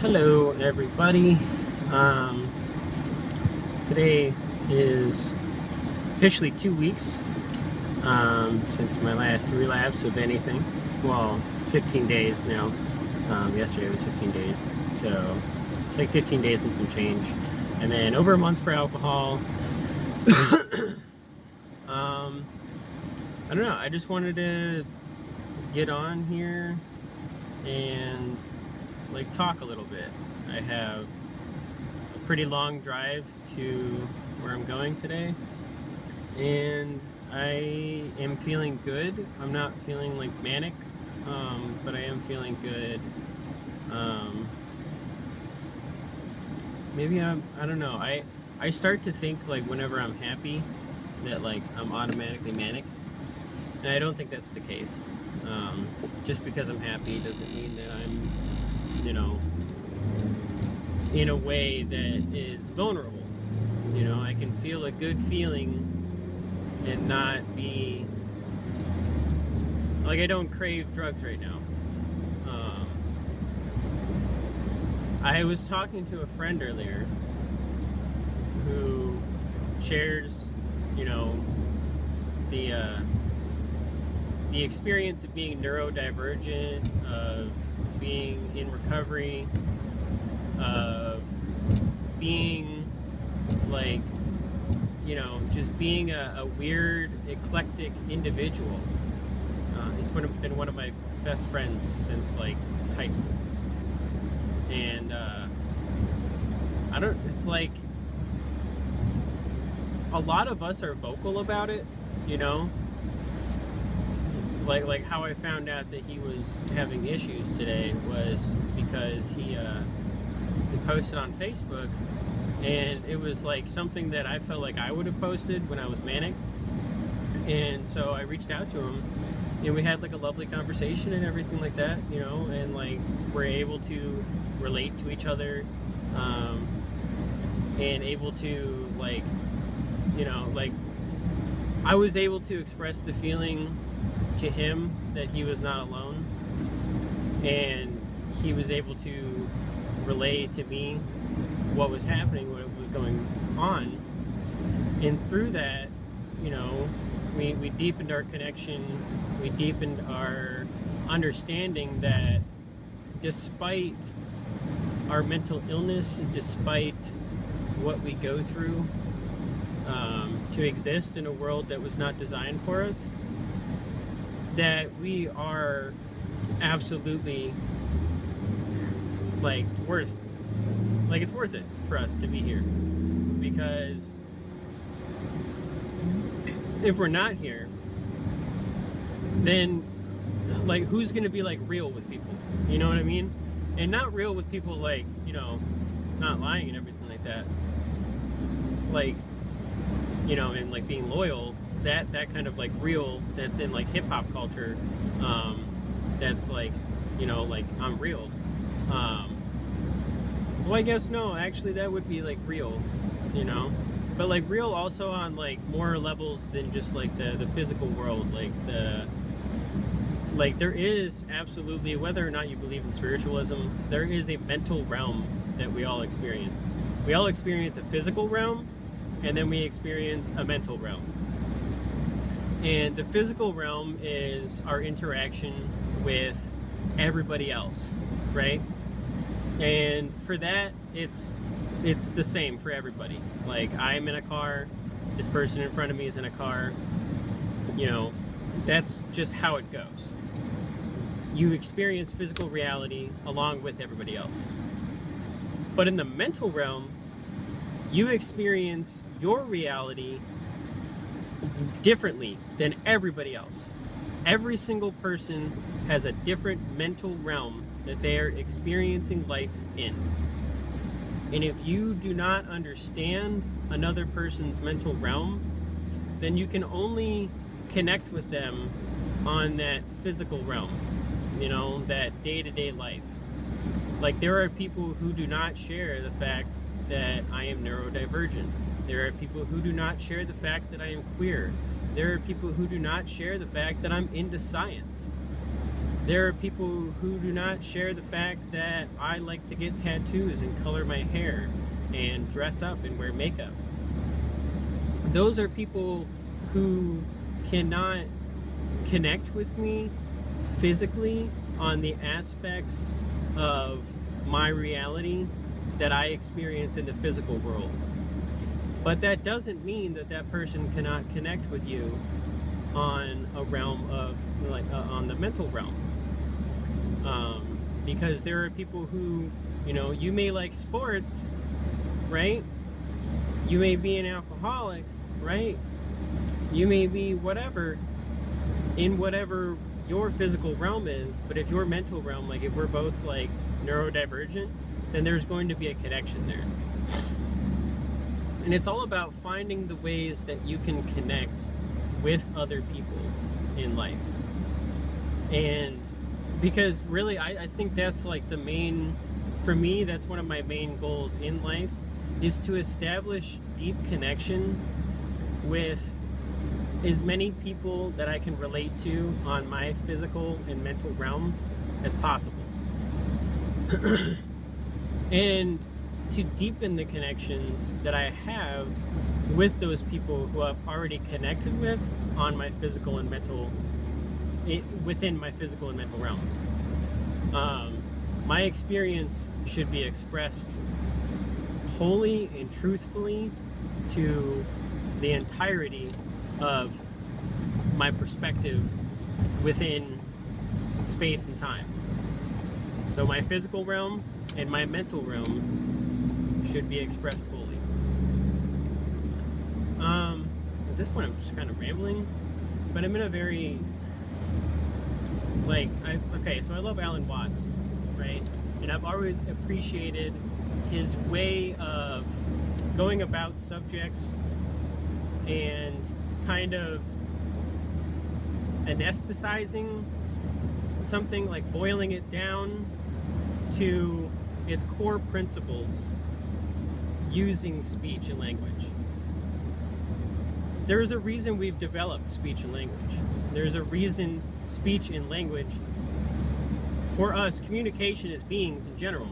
Hello, everybody. Um, Today is officially 2 weeks since my last relapse of anything. Well, 15 days now. Yesterday was 15 days, so it's like 15 days and some change. And then over a month for alcohol. um, I don't know. I just wanted to get on here and talk a little bit. I have pretty long drive to where I'm going today, and I am feeling good. I'm not feeling like manic, but I am feeling good. Um, Maybe I don't know. I start to think like whenever I'm happy that like I'm automatically manic, and I don't think that's the case. Just because I'm happy doesn't mean that I'm, in a way that is vulnerable. I can feel a good feeling and not be like I don't crave drugs right now. Um, I was talking to a friend earlier who shares, you know, the uh, the experience of being neurodivergent, of being in recovery, of being like just being a weird, eclectic individual. He's been one of my best friends since like high school, and I don't. It's like a lot of us are vocal about it, you know. Like how I found out that he was having issues today was because he posted on Facebook, and it was like something that I felt like I would have posted when I was manic. And so I reached out to him, and we had like a lovely conversation and everything like that, and like we're able to relate to each other, and able to like I was able to express the feeling to him that he was not alone, and he was able to relay to me what was happening, what was going on. And through that, we deepened our connection, we deepened our understanding that despite our mental illness, despite what we go through to exist in a world that was not designed for us, that we are absolutely it's worth it for us to be here. Because if we're not here, then like who's gonna be like real with people? You know what I mean? And not real with people like, not lying and everything like that. Like, and like being loyal, that kind of like real that's in like hip hop culture, that's like, like I'm real. Well, I guess no, actually that would be like real, but like real also on like more levels than just like the physical world. Like there is absolutely, whether or not you believe in spiritualism, there is a mental realm that we all experience. We all experience a physical realm, and then we experience a mental realm. And the physical realm is our interaction with everybody else, right? And for that, it's the same for everybody. Like I'm in a car, this person in front of me is in a car, that's just how it goes. You experience physical reality along with everybody else. But in the mental realm, you experience your reality differently than everybody else. Every single person has a different mental realm that they are experiencing life in. And if you do not understand another person's mental realm, then you can only connect with them on that physical realm, that day-to-day life. Like there are people who do not share the fact that I am neurodivergent. There are people who do not share the fact that I am queer. There are people who do not share the fact that I'm into science. There are people who do not share the fact that I like to get tattoos and color my hair and dress up and wear makeup. Those are people who cannot connect with me physically on the aspects of my reality that I experience in the physical world. But that doesn't mean that that person cannot connect with you on a realm of, like, on the mental realm. Because there are people who, you may like sports, right? You may be an alcoholic, right? You may be whatever, in whatever your physical realm is, but if your mental realm, like if we're both like neurodivergent, then there's going to be a connection there. And it's all about finding the ways that you can connect with other people in life. And because really, I think that's like the main, for me, that's one of my main goals in life, is to establish deep connection with as many people that I can relate to on my physical and mental realm as possible. And to deepen the connections that I have with those people who I've already connected with on my physical and mental, within my physical and mental realm. My experience should be expressed wholly and truthfully to the entirety of my perspective within space and time. So my physical realm and my mental realm should be expressed wholly. At this point, I'm just kind of rambling, but I'm in a very, so I love Alan Watts, right? And I've always appreciated his way of going about subjects and kind of anesthetizing something, like boiling it down to its core principles using speech and language. There's a reason we've developed speech and language. There's a reason speech and language, for us, communication as beings in general.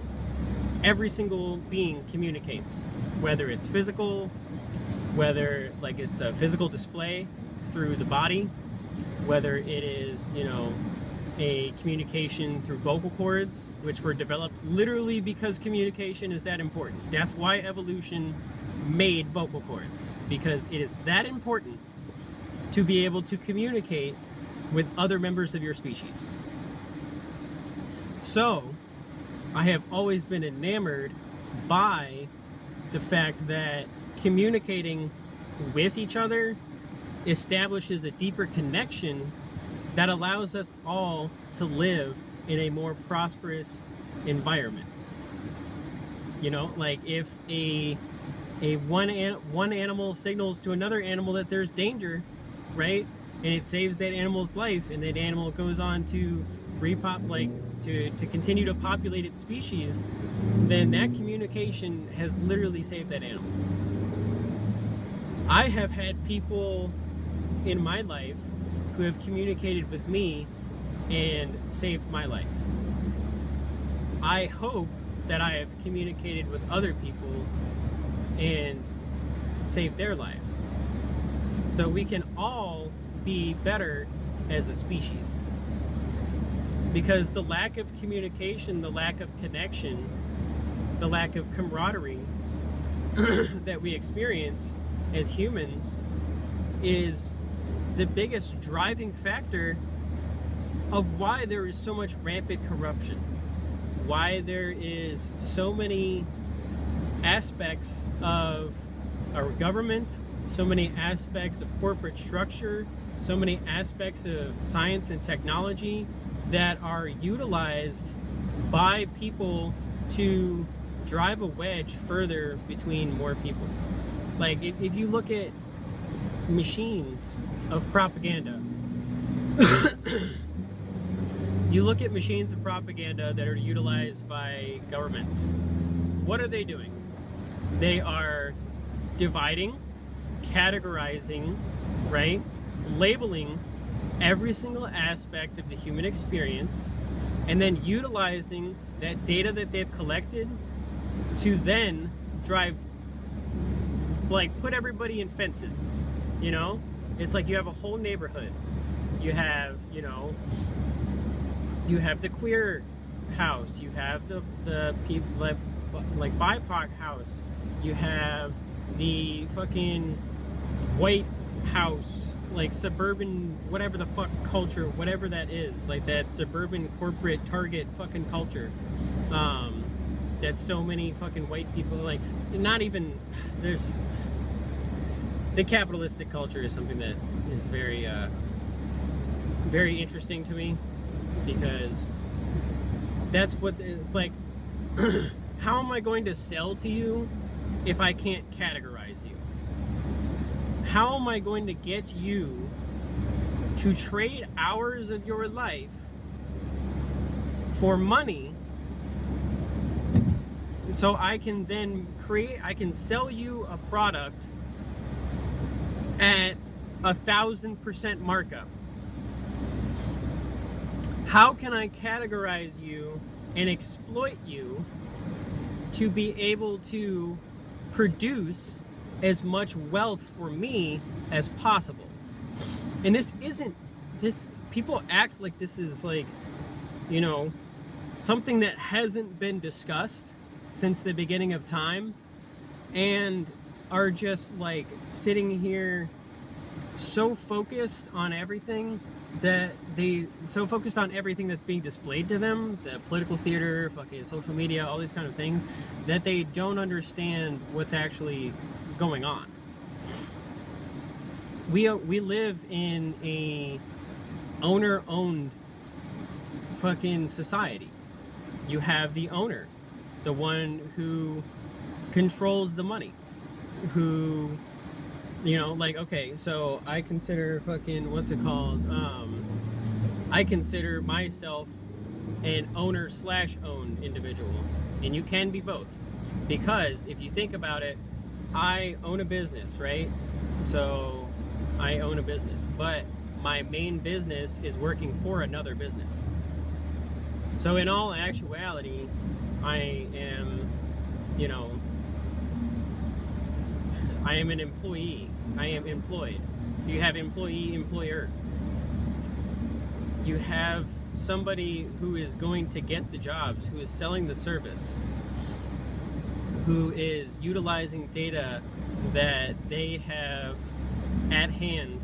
Every single being communicates, whether it's physical, whether like it's a physical display through the body, whether it is, a communication through vocal cords, which were developed literally because communication is that important. That's why evolution made vocal cords, because it is that important to be able to communicate with other members of your species. So, I have always been enamored by the fact that communicating with each other establishes a deeper connection that allows us all to live in a more prosperous environment. Like if one animal signals to another animal that there's danger, right? And it saves that animal's life, and that animal goes on to to continue to populate its species, then that communication has literally saved that animal. I have had people in my life who have communicated with me and saved my life. I hope that I have communicated with other people and saved their lives, so we can all be better as a species. Because the lack of communication, the lack of connection, the lack of camaraderie that we experience as humans is the biggest driving factor of why there is so much rampant corruption, why there is so many aspects of our government, so many aspects of corporate structure, so many aspects of science and technology that are utilized by people to drive a wedge further between more people. Like if you look at machines of propaganda, you look at machines of propaganda that are utilized by governments, what are they doing? They are dividing, categorizing, right? Labeling every single aspect of the human experience, and then utilizing that data that they've collected to then drive, like, put everybody in fences, you know? It's like you have a whole neighborhood. You have, you know, you have the queer house, you have the people like BIPOC house, you have the fucking white house, like suburban, whatever the fuck culture, whatever that is, like that suburban corporate Target fucking culture. That so many fucking white people, like, not even, there's, the capitalistic culture is something that is very, very interesting to me, because that's what it's like. How am I going to sell to you if I can't categorize you? How am I going to get you to trade hours of your life for money so I can then I can sell you a product at 1,000% markup? How can I categorize you and exploit you to be able to produce as much wealth for me as possible? And this isn't, this, people act like this is like, you know, something that hasn't been discussed since the beginning of time, and are just like sitting here so focused on everything that so focused on everything that's being displayed to them, the political theater, fucking social media, all these kind of things, that they don't understand what's actually going on. We live in a owner-owned fucking society. You have the owner, the one who controls the money, who, you know, like, okay, so I consider fucking, what's it called? I consider myself an owner/owned individual, and you can be both, because if you think about it, I own a business, right? So I own a business, but my main business is working for another business. So in all actuality, I am, you know, I am an employee. I am employed. So you have employee, employer. You have somebody who is going to get the jobs, who is selling the service, who is utilizing data that they have at hand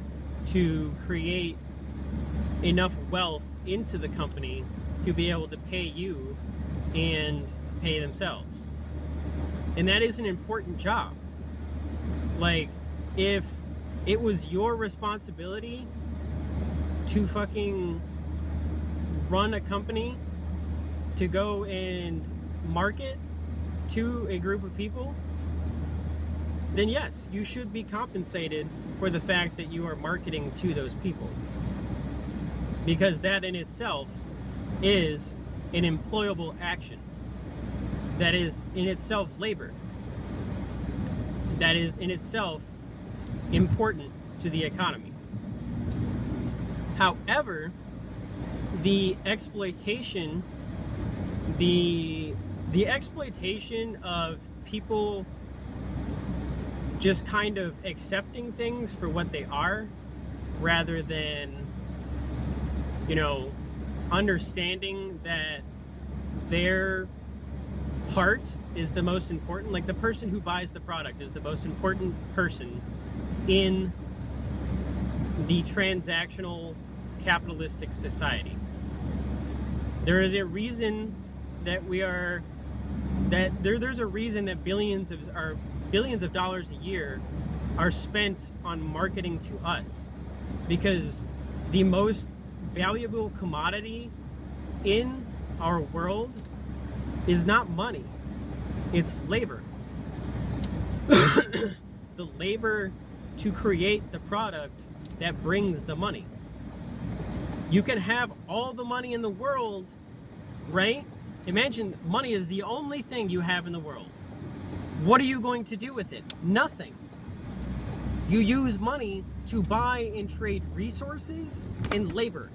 to create enough wealth into the company to be able to pay you and pay themselves. And that is an important job. Like, if it was your responsibility to fucking run a company, to go and market to a group of people, then yes, you should be compensated for the fact that you are marketing to those people. Because that in itself is an employable action. That is in itself labor. That is in itself important to the economy. However, the exploitation, the exploitation of people just kind of accepting things for what they are, rather than, you know, understanding that their part is the most important. Like, the person who buys the product is the most important person in the transactional capitalistic society. There is a reason that there's a reason that billions of dollars a year are spent on marketing to us, because the most valuable commodity in our world is not money, it's labor. The labor to create the product that brings the money. You can have all the money in the world, right? Imagine money is the only thing you have in the world. What are you going to do with it? Nothing. You use money to buy and trade resources and labor.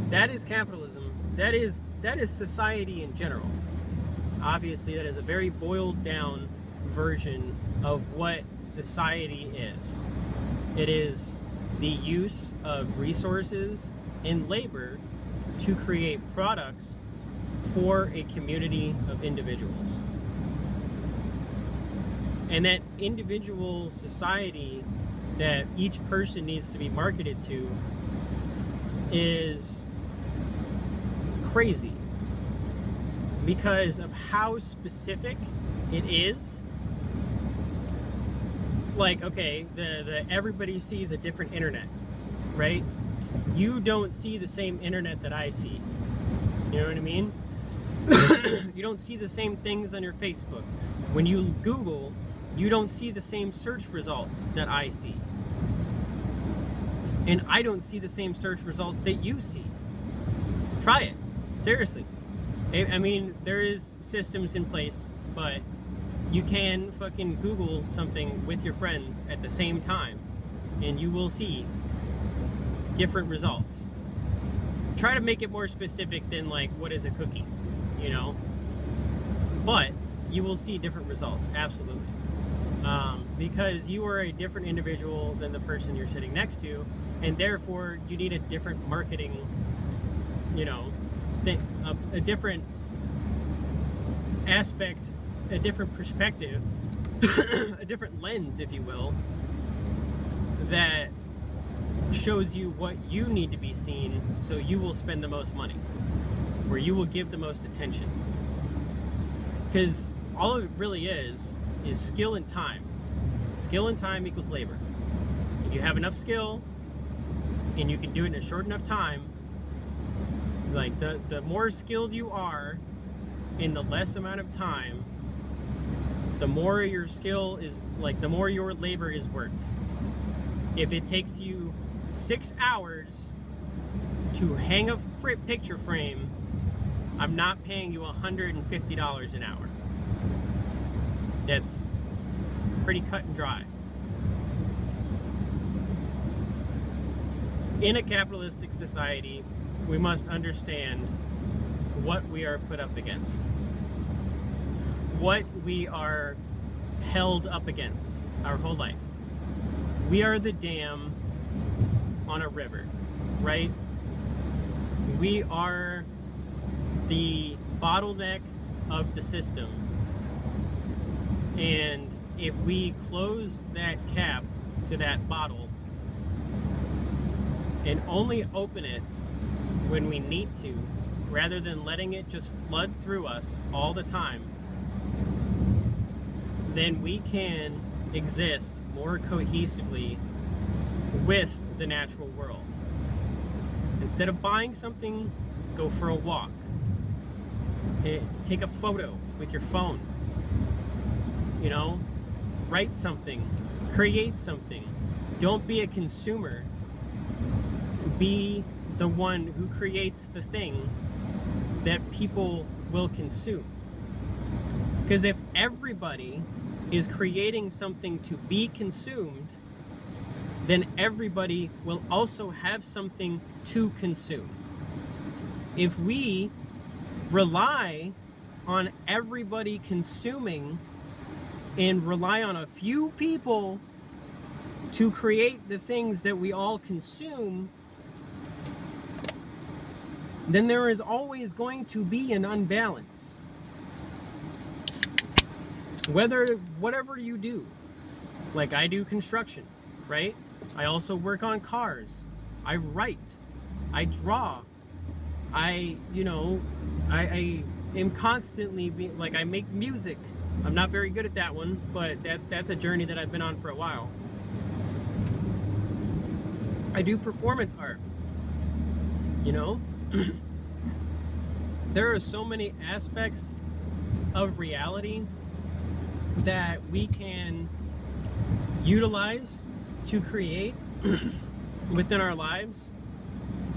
That is capitalism. That is society in general. Obviously, that is a very boiled down version of what society is. It is the use of resources and labor to create products for a community of individuals. And that individual society that each person needs to be marketed to is crazy because of how specific it is. Like, okay, the everybody sees a different internet, right? You don't see the same internet that I see. You know what I mean? You don't see the same things on your Facebook. When you Google, you don't see the same search results that I see. And I don't see the same search results that you see. Try it. Seriously. I mean, there is systems in place, but you can fucking Google something with your friends at the same time, and you will see different results. Try to make it more specific than, like, what is a cookie, you know? But you will see different results, absolutely. Because you are a different individual than the person you're sitting next to, and therefore you need a different marketing, you know, a different aspect, a different perspective, a different lens, if you will, that shows you what you need to be seen, so you will spend the most money, where you will give the most attention. Because all it really is skill and time. Skill and time equals labor. If you have enough skill and you can do it in a short enough time, like the more skilled you are in the less amount of time, the more your skill is, like, the more your labor is worth. If it takes you 6 hours to hang a picture frame, I'm not paying you $150 an hour. That's pretty cut and dry. In a capitalistic society, we must understand what we are put up against, what we are held up against our whole life. We are the dam on a river, right? We are the bottleneck of the system. And if we close that cap to that bottle and only open it when we need to, rather than letting it just flood through us all the time, then we can exist more cohesively with the natural world. Instead of buying something, go for a walk. Take a photo with your phone. You know, write something, create something. Don't be a consumer. Be the one who creates the thing that people will consume. Because if everybody is creating something to be consumed, then everybody will also have something to consume. If we rely on everybody consuming and rely on a few people to create the things that we all consume, then there is always going to be an unbalance. Whatever you do, like I do construction, right? I also work on cars. I write. I draw. I am constantly I make music. I'm not very good at that one, but that's a journey that I've been on for a while. I do performance art. You know? There are so many aspects of reality that we can utilize to create within our lives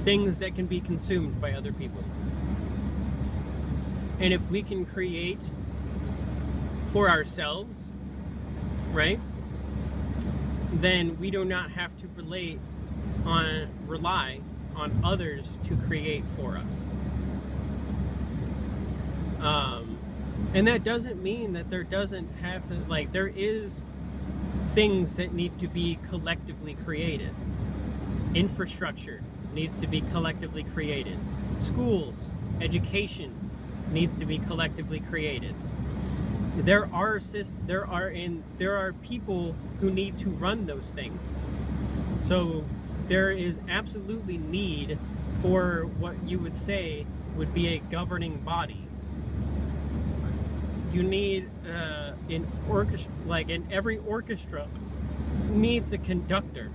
things that can be consumed by other people. And if we can create for ourselves, right, then we do not have to rely on others to create for us. And that doesn't mean that there doesn't have to, like, there is things that need to be collectively created. Infrastructure needs to be collectively created. Schools, education needs to be collectively created. There are people who need to run those things. So there is absolutely need for what you would say would be a governing body. You need an orchestra, like in every orchestra needs a conductor,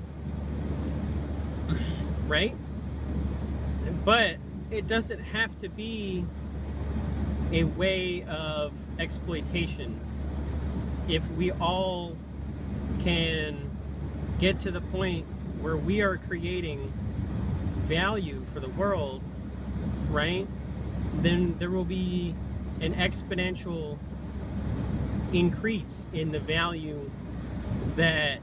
right? But it doesn't have to be a way of exploitation. If we all can get to the point where we are creating value for the world, right, then there will be an exponential increase in the value that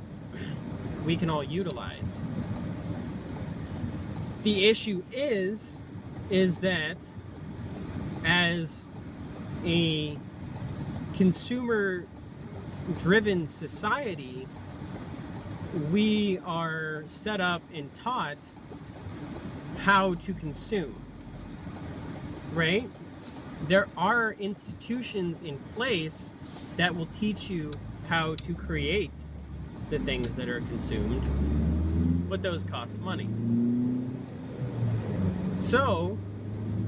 we can all utilize. The issue is that as a consumer-driven society, we are set up and taught how to consume, right? There are institutions in place that will teach you how to create the things that are consumed, but those cost money. So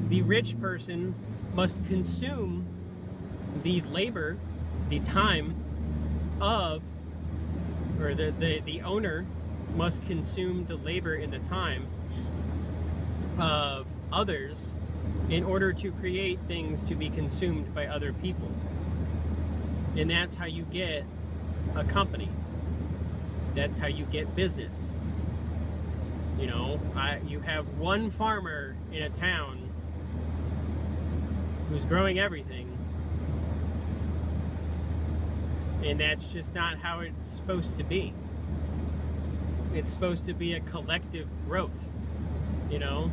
the rich person must consume the labor, the time of, or the owner must consume the labor and the time of others in order to create things to be consumed by other people. And that's how you get a company. That's how you get business. You know, you have one farmer in a town who's growing everything, and that's just not how it's supposed to be. It's supposed to be a collective growth, you know?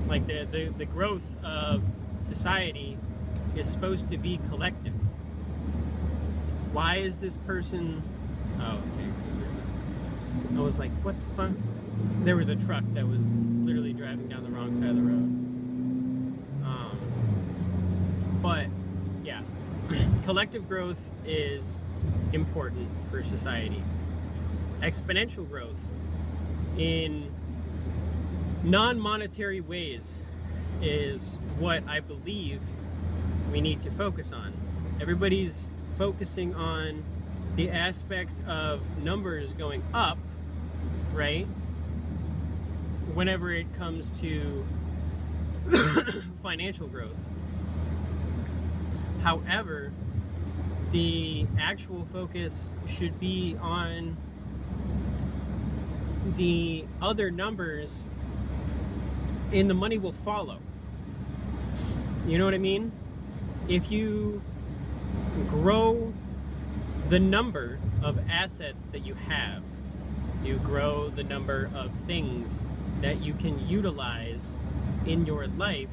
Like the growth of society is supposed to be collective. Why is this person... Oh, okay. I was like, what the fuck? There was a truck that was literally driving down the wrong side of the road. But, yeah. Collective growth is important for society. Exponential growth in non-monetary ways is what I believe we need to focus on. Everybody's focusing on the aspect of numbers going up, right? Whenever it comes to financial growth. However, the actual focus should be on the other numbers, and the money will follow. You know what I mean? If you grow the number of assets that you have, you grow the number of things that you can utilize in your life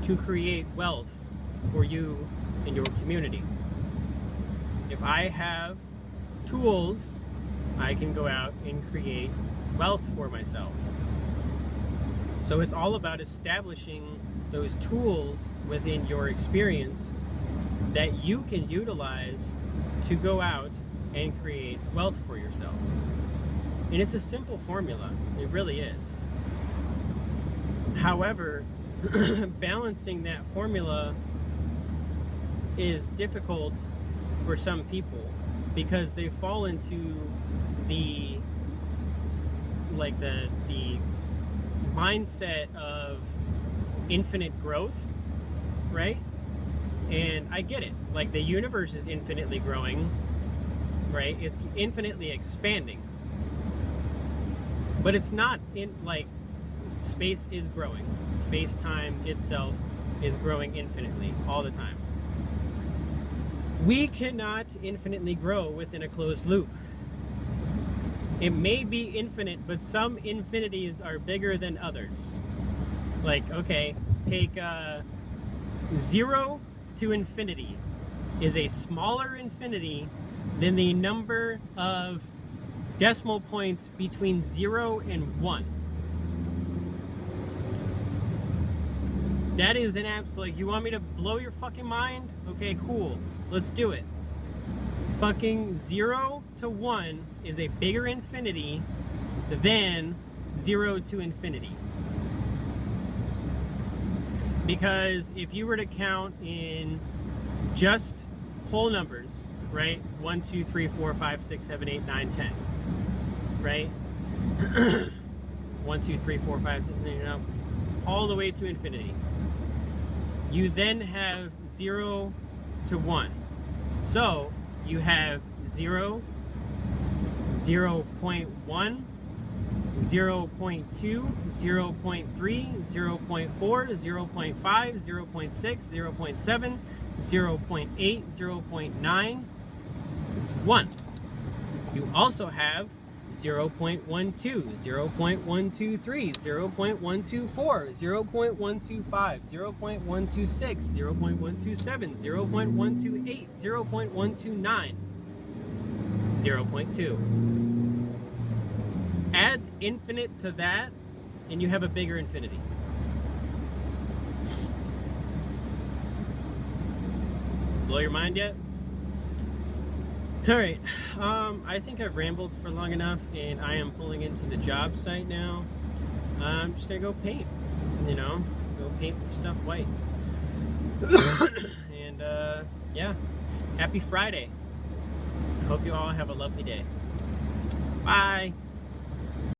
to create wealth for you and your community. If I have tools, I can go out and create wealth for myself. So it's all about establishing those tools within your experience that you can utilize to go out and create wealth for yourself. And it's a simple formula. It really is. However, balancing that formula is difficult for some people because they fall into the mindset of infinite growth, right? And I get it. Like, the universe is infinitely growing, right? It's infinitely expanding. But it's not space is growing. Space-time itself is growing infinitely all the time. We cannot infinitely grow within a closed loop. It may be infinite, but some infinities are bigger than others. Like, okay, take 0 to infinity is a smaller infinity than the number of decimal points between 0 and 1. That is an absolute, like, you want me to blow your fucking mind? Okay, cool. Let's do it. Fucking 0 to 1 is a bigger infinity than 0 to infinity. Because if you were to count in just whole numbers, right? 1, 2, 3, 4, 5, 6, 7, 8, 9, 10. Right? 1, 2, 3, 4, 5, 6, you know, all the way to infinity. You then have 0 to 1. So you have 0, 0.1, 0.2, 0.3, 0.4, 0.5, 0.6, 0.7, 0.8, 0.9, 1. You also have 0.12, 0.123, 0.124, 0.125, 0.126, 0.127, 0.128, 0.129, 0.2. Add infinite to that, and you have a bigger infinity. Blow your mind yet? All right, I think I've rambled for long enough, and I am pulling into the job site now. I'm just gonna go paint, you know, go paint some stuff white. And yeah, happy Friday. I hope you all have a lovely day. Bye.